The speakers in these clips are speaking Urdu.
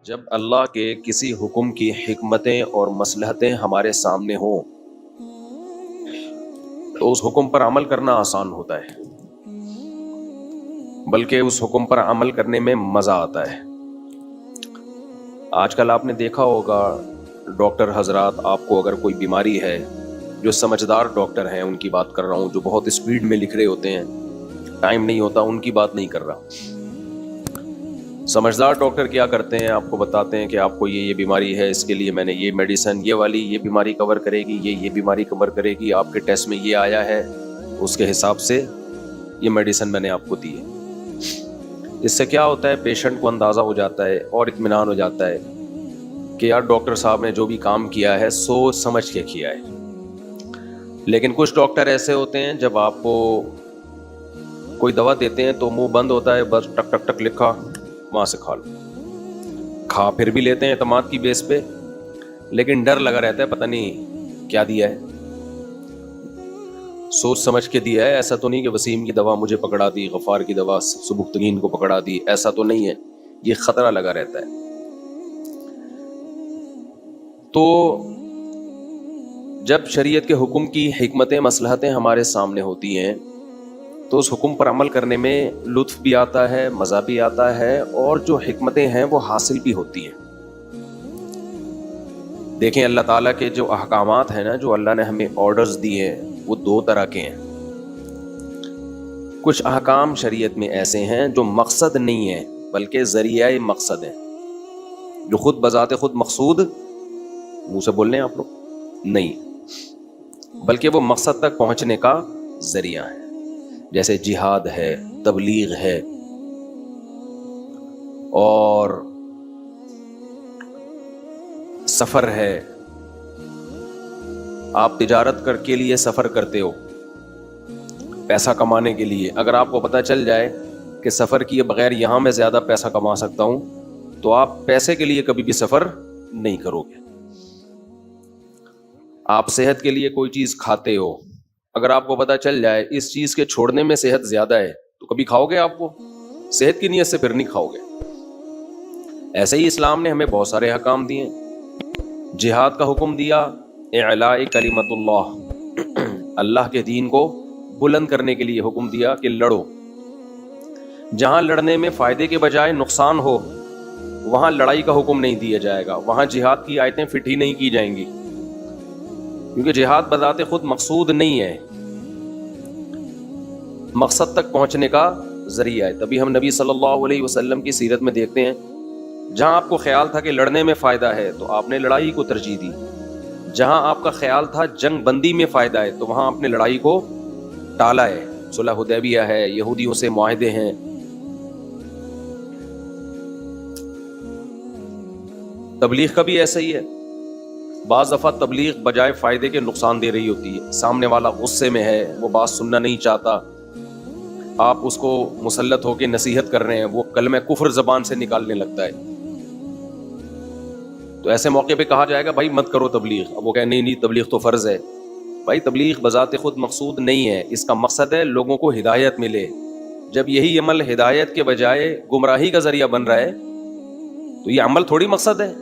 جب اللہ کے کسی حکم کی حکمتیں اور مصلحتیں ہمارے سامنے ہوں تو اس حکم پر عمل کرنا آسان ہوتا ہے، بلکہ اس حکم پر عمل کرنے میں مزہ آتا ہے۔ آج کل آپ نے دیکھا ہوگا ڈاکٹر حضرات، آپ کو اگر کوئی بیماری ہے، جو سمجھدار ڈاکٹر ہیں ان کی بات کر رہا ہوں، جو بہت اسپیڈ میں لکھ رہے ہوتے ہیں، ٹائم نہیں ہوتا، ان کی بات نہیں کر رہا۔ سمجھدار ڈاکٹر کیا کرتے ہیں؟ آپ کو بتاتے ہیں کہ آپ کو یہ بیماری ہے، اس کے لیے میں نے یہ میڈیسن، یہ والی یہ بیماری کور کرے گی، یہ بیماری کور کرے گی، آپ کے ٹیسٹ میں یہ آیا ہے، اس کے حساب سے یہ میڈیسن میں نے آپ کو دی ہے۔ اس سے کیا ہوتا ہے؟ پیشنٹ کو اندازہ ہو جاتا ہے اور اطمینان ہو جاتا ہے کہ یار ڈاکٹر صاحب نے جو بھی کام کیا ہے سوچ سمجھ کے کیا ہے۔ لیکن کچھ ڈاکٹر ایسے ہوتے ہیں، جب آپ کو کوئی دوا دیتے ہیں تو منہ بند ہوتا ہے، بس ٹک ٹک ٹک لکھا، وہاں سے کھا لو۔ کھا پھر بھی لیتے ہیں اعتماد کی بیس پہ، لیکن ڈر لگا رہتا ہے، پتہ نہیں کیا دیا ہے، سوچ سمجھ کے دیا ہے، ایسا تو نہیں کہ وسیم کی دوا مجھے پکڑا دی، غفار کی دوا سبکتگین کو پکڑا دی، ایسا تو نہیں ہے۔ یہ خطرہ لگا رہتا ہے۔ تو جب شریعت کے حکم کی حکمتیں مصلحتیں ہمارے سامنے ہوتی ہیں تو اس حکم پر عمل کرنے میں لطف بھی آتا ہے، مزہ بھی آتا ہے، اور جو حکمتیں ہیں وہ حاصل بھی ہوتی ہیں۔ دیکھیں اللہ تعالیٰ کے جو احکامات ہیں نا، جو اللہ نے ہمیں آرڈرز دیے ہیں، وہ دو طرح کے ہیں۔ کچھ احکام شریعت میں ایسے ہیں جو مقصد نہیں ہیں بلکہ ذریعہ مقصد ہیں، جو خود بذات خود مقصود منہ سے بولنے آپ لوگ نہیں، بلکہ وہ مقصد تک پہنچنے کا ذریعہ ہے، جیسے جہاد ہے، تبلیغ ہے، اور سفر ہے۔ آپ تجارت کر کے لیے سفر کرتے ہو پیسہ کمانے کے لیے، اگر آپ کو پتہ چل جائے کہ سفر کیے بغیر یہاں میں زیادہ پیسہ کما سکتا ہوں تو آپ پیسے کے لیے کبھی بھی سفر نہیں کرو گے۔ آپ صحت کے لیے کوئی چیز کھاتے ہو، اگر آپ کو پتہ چل جائے اس چیز کے چھوڑنے میں صحت زیادہ ہے تو کبھی کھاؤ گے؟ آپ کو صحت کی نیت سے پھر نہیں کھاؤ گے۔ ایسے ہی اسلام نے ہمیں بہت سارے احکام دیے۔ جہاد کا حکم دیا، اعلاء کلمت اللہ، اللہ کے دین کو بلند کرنے کے لیے حکم دیا کہ لڑو۔ جہاں لڑنے میں فائدے کے بجائے نقصان ہو وہاں لڑائی کا حکم نہیں دیا جائے گا، وہاں جہاد کی آیتیں فٹ ہی نہیں کی جائیں گی، کیونکہ جہاد بذات خود مقصود نہیں ہے، مقصد تک پہنچنے کا ذریعہ ہے۔ تبھی ہم نبی صلی اللہ علیہ وسلم کی سیرت میں دیکھتے ہیں، جہاں آپ کو خیال تھا کہ لڑنے میں فائدہ ہے تو آپ نے لڑائی کو ترجیح دی، جہاں آپ کا خیال تھا جنگ بندی میں فائدہ ہے تو وہاں آپ نے لڑائی کو ٹالا ہے۔ صلح حدیبیہ ہے، یہودیوں سے معاہدے ہیں۔ تبلیغ کا بھی ایسا ہی ہے، بعض دفعہ تبلیغ بجائے فائدے کے نقصان دے رہی ہوتی ہے، سامنے والا غصے میں ہے، وہ بات سننا نہیں چاہتا، آپ اس کو مسلط ہو کے نصیحت کر رہے ہیں، وہ کلمہ کفر زبان سے نکالنے لگتا ہے، تو ایسے موقع پہ کہا جائے گا بھائی مت کرو تبلیغ۔ اب وہ کہے نہیں تبلیغ تو فرض ہے۔ بھائی تبلیغ بذات خود مقصود نہیں ہے، اس کا مقصد ہے لوگوں کو ہدایت ملے۔ جب یہی عمل ہدایت کے بجائے گمراہی کا ذریعہ بن رہا ہے تو یہ عمل تھوڑی مقصد ہے،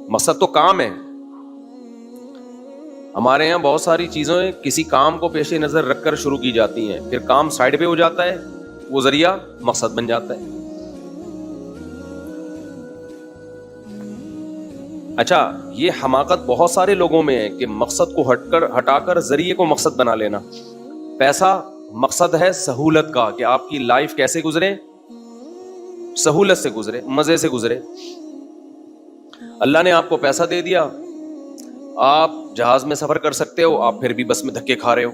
مقصد تو کام ہے۔ ہمارے یہاں بہت ساری چیزیں کسی کام کو پیش نظر رکھ کر شروع کی جاتی ہیں، پھر کام سائڈ پہ ہو جاتا ہے، وہ ذریعہ مقصد بن جاتا ہے۔ اچھا، یہ حماقت بہت سارے لوگوں میں ہے کہ مقصد کو ہٹا کر ذریعے کو مقصد بنا لینا۔ پیسہ مقصد ہے سہولت کا، کہ آپ کی لائف کیسے گزرے؟ سہولت سے گزرے، مزے سے گزرے۔ اللہ نے آپ کو پیسہ دے دیا، آپ جہاز میں سفر کر سکتے ہو، آپ پھر بھی بس میں دھکے کھا رہے ہو،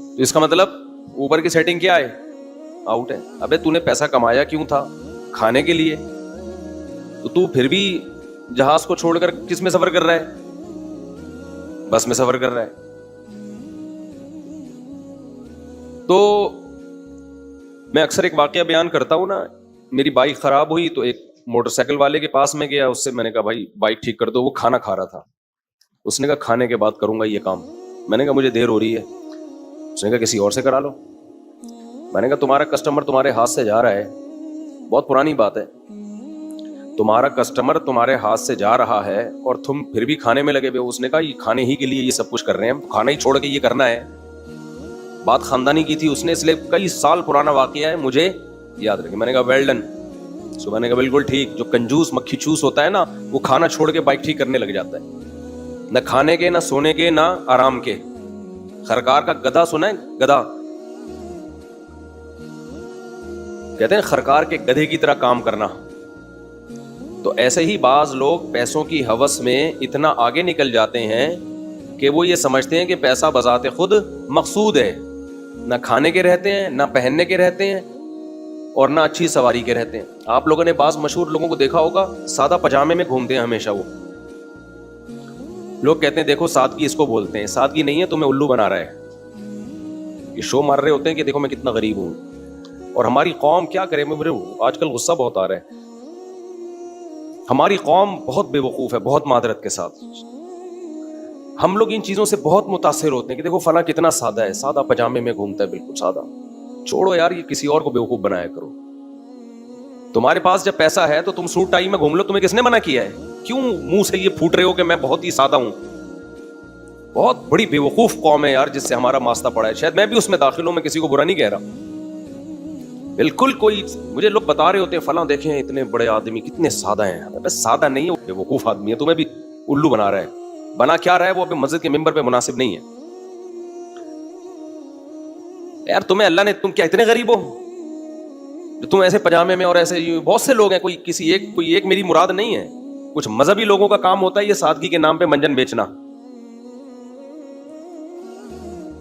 تو اس کا مطلب اوپر کی سیٹنگ کیا ہے؟ آؤٹ ہے۔ ابے تو نے پیسہ کمایا کیوں تھا؟ کھانے کے لیے، تو پھر بھی جہاز کو چھوڑ کر کس میں سفر کر رہا ہے؟ بس میں سفر کر رہا ہے۔ تو میں اکثر ایک واقعہ بیان کرتا ہوں نا، میری بائک خراب ہوئی تو ایک موٹر سائیکل والے کے پاس میں گیا، اس سے میں نے کہا بھائی بائک ٹھیک کر دو۔ وہ کھانا کھا رہا تھا، اس نے کہا کھانے کے بعد کروں گا یہ کام۔ میں نے کہا مجھے دیر ہو رہی ہے۔ اس نے کہا کسی اور سے کرا لو۔ میں نے کہا تمہارا کسٹمر تمہارے ہاتھ سے جا رہا ہے، بہت پرانی بات ہے، تمہارا کسٹمر تمہارے ہاتھ سے جا رہا ہے اور تم پھر بھی کھانے میں لگے ہوئے. اس نے کہا یہ کھانے ہی کے لیے یہ سب کچھ کر رہے ہیں, کھانا ہی چھوڑ کے یہ کرنا ہے. بات خاندانی کی تھی اس نے, اس لیے کئی سال پرانا واقعہ ہے, مجھے یاد رکھے. میں نے کہا ویل ڈن. صبح نے کہا بالکل ٹھیک. جو کنجوس مکھی چوس ہوتا ہے نا, وہ کھانا چھوڑ کے بائک ٹھیک کرنے لگ جاتا ہے, نہ کھانے کے, نہ سونے کے, نہ آرام کے. خرکار کا گدھا سنا ہے؟ گدھا کہتے ہیں خرکار کے گدھے کی طرح کام کرنا. تو ایسے ہی بعض لوگ پیسوں کی ہوس میں اتنا آگے نکل جاتے ہیں کہ وہ یہ سمجھتے ہیں کہ پیسہ بذات خود مقصود ہے. نہ کھانے کے رہتے ہیں, نہ پہننے کے رہتے ہیں, اور نہ اچھی سواری کے رہتے ہیں. آپ لوگوں نے بعض مشہور لوگوں کو دیکھا ہوگا, سادہ پجامے میں گھومتے ہیں ہمیشہ. وہ لوگ کہتے ہیں دیکھو سادگی اس کو بولتے ہیں. سادگی نہیں ہے, تمہیں الو بنا رہا ہے. یہ شو مار رہے ہوتے ہیں کہ دیکھو میں کتنا غریب ہوں. اور ہماری قوم کیا کرے, مجھے آج کل غصہ بہت آ رہا ہے. ہماری قوم بہت بے وقوف ہے, بہت معذرت کے ساتھ. ہم لوگ ان چیزوں سے بہت متاثر ہوتے ہیں کہ دیکھو فلاں کتنا سادہ ہے, سادہ پجامے میں گھومتا ہے, بالکل سادہ. چھوڑو یار, یہ کسی اور کو بیوقوف بنایا کرو. تمہارے پاس جب پیسہ ہے تو تم سوٹ ٹائی میں گھوم لو. تمہیں کس نے منع کیا ہے؟ کیوں منہ سے یہ پھوٹ رہے ہو کہ میں بہت ہی سادہ ہوں؟ بہت بڑی بے وقوف قوم ہے یار جس سے ہمارا واسطہ پڑا ہے. شاید میں بھی اس میں داخل ہوں, میں کسی کو برا نہیں کہہ رہا. بالکل کوئی مجھے لوگ بتا رہے ہوتے ہیں فلاں دیکھیں اتنے بڑے آدمی کتنے سادہ ہیں. بس سادہ نہیں ہے, بے وقوف آدمی ہے. تمہیں بھی الو بنا رہا ہے. بنا کیا رہا ہے وہ, اپنے مسجد کے ممبر پہ مناسب نہیں ہے. یار تمہیں اللہ نے, تم کیا اتنے غریب ہو تم ایسے پجامے میں؟ اور ایسے بہت سے لوگ ہیں, کوئی ایک میری مراد نہیں ہے. کچھ مذہبی لوگوں کا کام ہوتا ہے یہ سادگی کے نام پہ منجن بیچنا.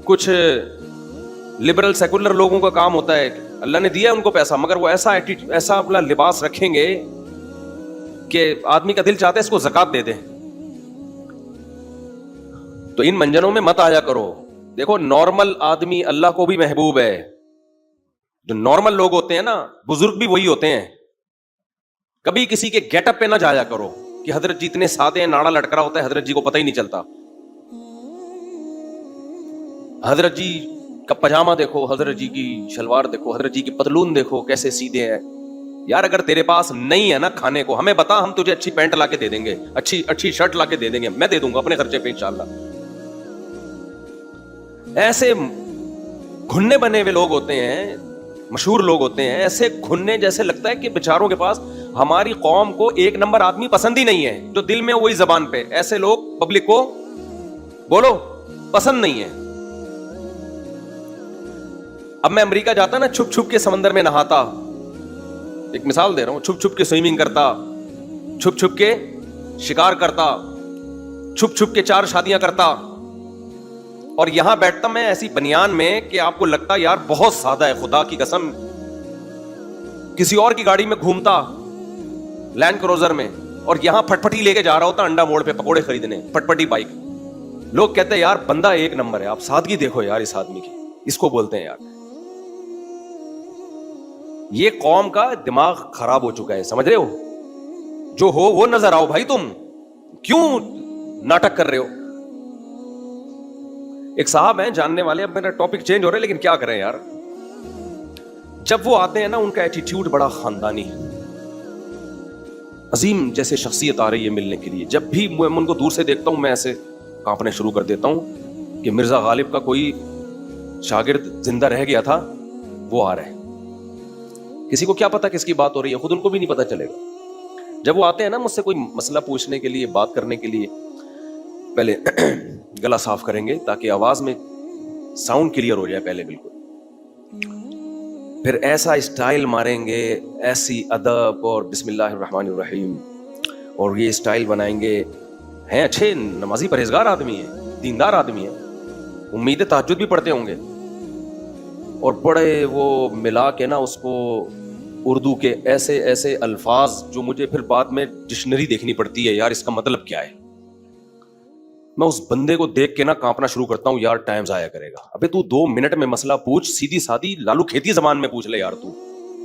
کچھ لبرل سیکولر لوگوں کا کام ہوتا ہے, اللہ نے دیا ان کو پیسہ, مگر وہ ایسا اپنا لباس رکھیں گے کہ آدمی کا دل چاہتا ہے اس کو زکات دے دیں. تو ان منجنوں میں مت آیا کرو. دیکھو نارمل آدمی اللہ کو بھی محبوب ہے. جو نارمل لوگ ہوتے ہیں نا, بزرگ بھی وہی ہوتے ہیں. کبھی کسی کے گیٹ اپ پہ نہ جایا کرو کہ حضرت جی اتنے سادے ہیں, ناڑا لٹک رہا ہوتا ہے, حضرت جی کو پتہ ہی نہیں چلتا. حضرت جی کا پجامہ دیکھو, حضرت جی کی شلوار دیکھو, حضرت جی کی پتلون دیکھو کیسے سیدھے ہیں. یار اگر تیرے پاس نہیں ہے نا کھانے کو, ہمیں بتا, ہم تجھے اچھی پینٹ لا کے دے دیں گے, اچھی شرٹ لا کے دے دیں گے, میں دے دوں گا اپنے خرچے پہ انشاءاللہ. ایسے گھننے بنے ہوئے لوگ ہوتے ہیں, مشہور لوگ ہوتے ہیں, ایسے گھننے جیسے لگتا ہے کہ بیچاروں کے پاس, ہماری قوم کو ایک نمبر آدمی پسند ہی نہیں ہے, جو دل میں وہی زبان پہ. ایسے لوگ پبلک کو بولو پسند نہیں ہے. اب میں امریکہ جاتا نا, چھپ چھپ کے سمندر میں نہاتا, ایک مثال دے رہا ہوں, چھپ چھپ کے سوئمنگ کرتا, چھپ چھپ کے شکار کرتا, چھپ چھپ کے 4 شادیاں کرتا, اور یہاں بیٹھتا میں ایسی بنیان میں کہ آپ کو لگتا یار بہت سادہ ہے, خدا کی قسم. کسی اور کی گاڑی میں گھومتا, لینڈ کروزر میں, اور یہاں پھٹ پھٹی لے کے جا رہا ہوتا انڈا موڑ پہ پکوڑے خریدنے, پھٹ پھٹی بائک. لوگ کہتے ہیں یار بندہ ایک نمبر ہے, آپ سادگی دیکھو یار اس آدمی کی, اس کو بولتے ہیں یار. یہ قوم کا دماغ خراب ہو چکا ہے, سمجھ رہے ہو؟ جو ہو وہ نظر آؤ بھائی, تم کیوں ناٹک کر رہے ہو؟ ایک صاحب ہیں جاننے والے, اب میرا ٹاپک چینج ہو رہا ہے لیکن کیا کریں یار. جب وہ آتے ہیں نا, ان کا ایٹیٹیوڈ بڑا خاندانی ہے, عظیم جیسے شخصیت آ رہی ہے ملنے کے لیے. جب بھی میں ان کو دور سے دیکھتا ہوں میں ایسے کانپنے شروع کر دیتا ہوں کہ مرزا غالب کا کوئی شاگرد زندہ رہ گیا تھا, وہ آ رہا ہے. کسی کو کیا پتا کس کی بات ہو رہی ہے, خود ان کو بھی نہیں پتا چلے گا. جب وہ آتے ہیں نا مجھ سے کوئی مسئلہ پوچھنے کے لیے, بات کرنے کے لیے, پہلے گلا صاف کریں گے تاکہ آواز میں ساؤنڈ کلیئر ہو جائے پہلے بالکل. پھر ایسا اسٹائل ماریں گے, ایسی ادب اور بسم اللہ الرحمن الرحیم, اور یہ اسٹائل بنائیں گے. ہیں اچھے نمازی پرہیزگار آدمی ہیں, دیندار آدمی ہیں, امید تہجد بھی پڑھتے ہوں گے, اور بڑے وہ ملا کے نا اس کو اردو کے ایسے ایسے الفاظ جو مجھے پھر بعد میں ڈکشنری دیکھنی پڑتی ہے, یار اس کا مطلب کیا ہے. میں اس بندے کو دیکھ کے نا کانپنا شروع کرتا ہوں, یار ٹائم ضائع کرے گا. ابے تو 2 منٹ میں مسئلہ پوچھ, سیدھی سادی لالو کھیتی زبان میں پوچھ لے یار. تو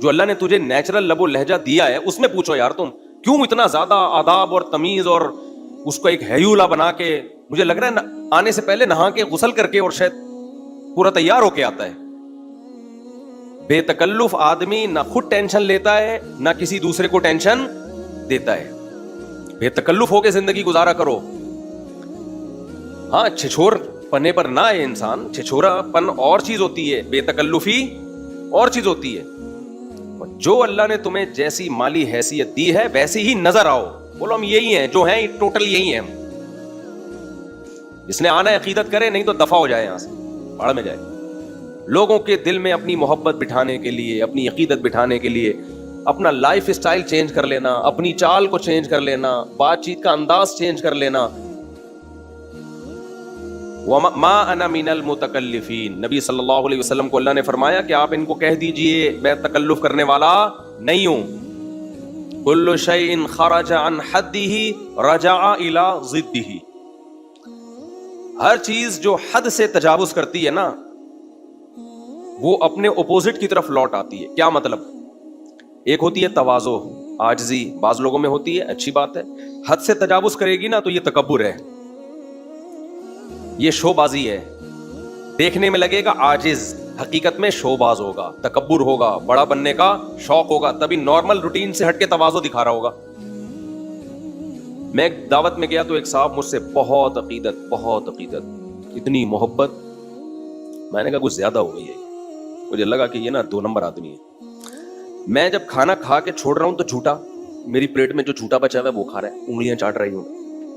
جو اللہ نے تجھے نیچرل لب و لہجہ دیا ہے اس میں پوچھو یار. تم کیوں اتنا زیادہ آداب اور تمیز اور اس کو ایک ہیولا بنا کے, مجھے لگ رہا ہے آنے سے پہلے نہا کے غسل کر کے اور شاید پورا تیار ہو کے آتا ہے. بے تکلف آدمی نہ خود ٹینشن لیتا ہے نہ کسی دوسرے کو ٹینشن دیتا ہے. بے تکلف ہو کے زندگی گزارا کرو. ہاں چھچور پنے پر نہ آئے انسان. چھچورا پن اور چیز ہوتی ہے, بے تکلفی اور چیز ہوتی ہے. جو اللہ نے تمہیں جیسی مالی حیثیت دی ہے ویسی ہی نظر آؤ. بولو ہم یہی ہیں جو ہیں, ٹوٹل یہی ہیں ہم. جس نے آنا ہے عقیدت کرے, نہیں تو دفع ہو جائے یہاں سے, پہاڑ میں جائے. لوگوں کے دل میں اپنی محبت بٹھانے کے لیے, اپنی عقیدت بٹھانے کے لیے اپنا لائف اسٹائل چینج کر لینا, اپنی چال کو چینج کر لینا, بات چیت کا انداز چینج کر لینا. ما انا من المتکلفین, نبی صلی اللہ علیہ وسلم کو اللہ نے فرمایا کہ آپ ان کو کہہ دیجئے میں تکلف کرنے والا نہیں ہوں. کل شیء خرج عن حدہ رجع الی ضدہ. ہر چیز جو حد سے تجاوز کرتی ہے نا وہ اپنے اپوزٹ کی طرف لوٹ آتی ہے. کیا مطلب؟ ایک ہوتی ہے تواضع, عاجزی, بعض لوگوں میں ہوتی ہے, اچھی بات ہے. حد سے تجاوز کرے گی نا تو یہ تکبر ہے, یہ شو بازی ہے. دیکھنے میں لگے گا عاجز, حقیقت میں شو باز ہوگا, تکبر ہوگا, بڑا بننے کا شوق ہوگا, تبھی نارمل روٹین سے ہٹ کے تواضع دکھا رہا ہوگا. میں ایک دعوت میں گیا تو ایک صاحب مجھ سے بہت عقیدت, اتنی محبت. میں نے کہا کچھ زیادہ ہو گئی ہے. مجھے لگا کہ یہ نا 2 نمبر آدمی ہے. میں جب کھانا کھا کے چھوڑ رہا ہوں تو جھوٹا, میری پلیٹ میں جو جھوٹا بچا ہوا ہے وہ کھا رہا ہے, انگلیاں چاٹ رہی ہوں.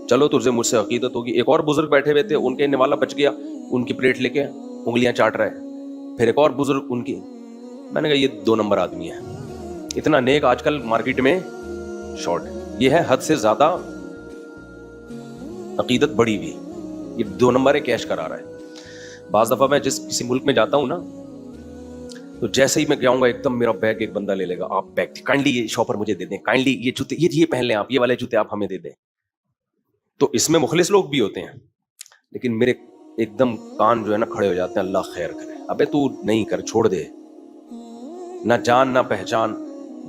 چلو تجھے مجھ سے عقیدت ہوگی. ایک اور بزرگ بیٹھے ہوئے تھے, ان کے نوالا بچ گیا, ان کی پلیٹ لے کے انگلیاں چاٹ رہا ہے. پھر ایک اور بزرگ ان کی. میں نے کہا یہ 2 نمبر آدمی ہے. اتنا نیک آج کل مارکیٹ میں شارٹ ہے. یہ ہے حد سے زیادہ عقیدت بڑی ہوئی, یہ 2 نمبر ہے, کیش کرا رہا ہے. بعض دفعہ میں کسی ملک میں جاتا ہوں نا تو جیسے ہی میں جاؤں گا ایک دم میرا بیگ ایک بندہ لے لے گا, آپ بیگ کائنڈلی یہ شاپر مجھے دے دیں, کائنڈلی یہ جوتے یہ پہن لیں آپ, یہ والے جوتے آپ ہمیں دے دیں. تو اس میں مخلص لوگ بھی ہوتے ہیں, لیکن میرے ایک دم کان جو ہے نا کھڑے ہو جاتے ہیں, اللہ خیر کرے. ابے تو نہیں کر, چھوڑ دے, نہ جان نہ پہچان.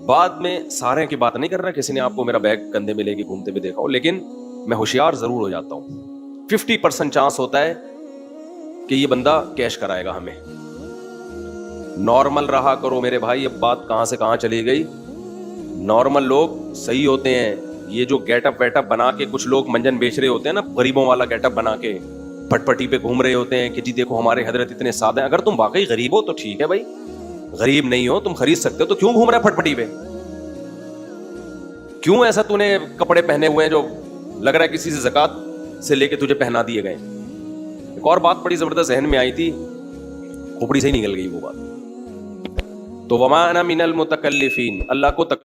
بعد میں سارے کی بات نہیں کر رہا, کسی نے آپ کو میرا بیگ کندھے میں لے کے گھومتے ہوئے دیکھا ہو, لیکن میں ہوشیار ضرور ہو جاتا ہوں. 50% چانس ہوتا ہے کہ یہ بندہ کیش کرائے گا ہمیں. نارمل رہا کرو میرے بھائی. اب بات کہاں سے کہاں چلی گئی. نارمل لوگ صحیح ہوتے ہیں. یہ جو گیٹ اپ ویٹ اپ بنا کے کچھ لوگ منجن بیچ رہے ہوتے ہیں نا, غریبوں والا گیٹ اپ بنا کے پٹ پٹی پہ گھوم رہے ہوتے ہیں کہ جی دیکھو ہمارے حضرت اتنے سادہ ہیں. اگر تم واقعی غریب ہو تو ٹھیک ہے بھائی, غریب نہیں ہو, تم خرید سکتے ہو, تو کیوں گھوم رہا ہے پٹ پٹی پہ؟ کیوں ایسا تو نے کپڑے پہنے ہوئے ہیں جو لگ رہا ہے کسی سے زکات سے لے کے تجھے پہنا دیے گئے. ایک اور بات بڑی زبردست ذہن میں آئی تھی, کھوپڑی سے ہی نکل گئی وہ بات. تو وما انا من المتکلفین, اللہ کو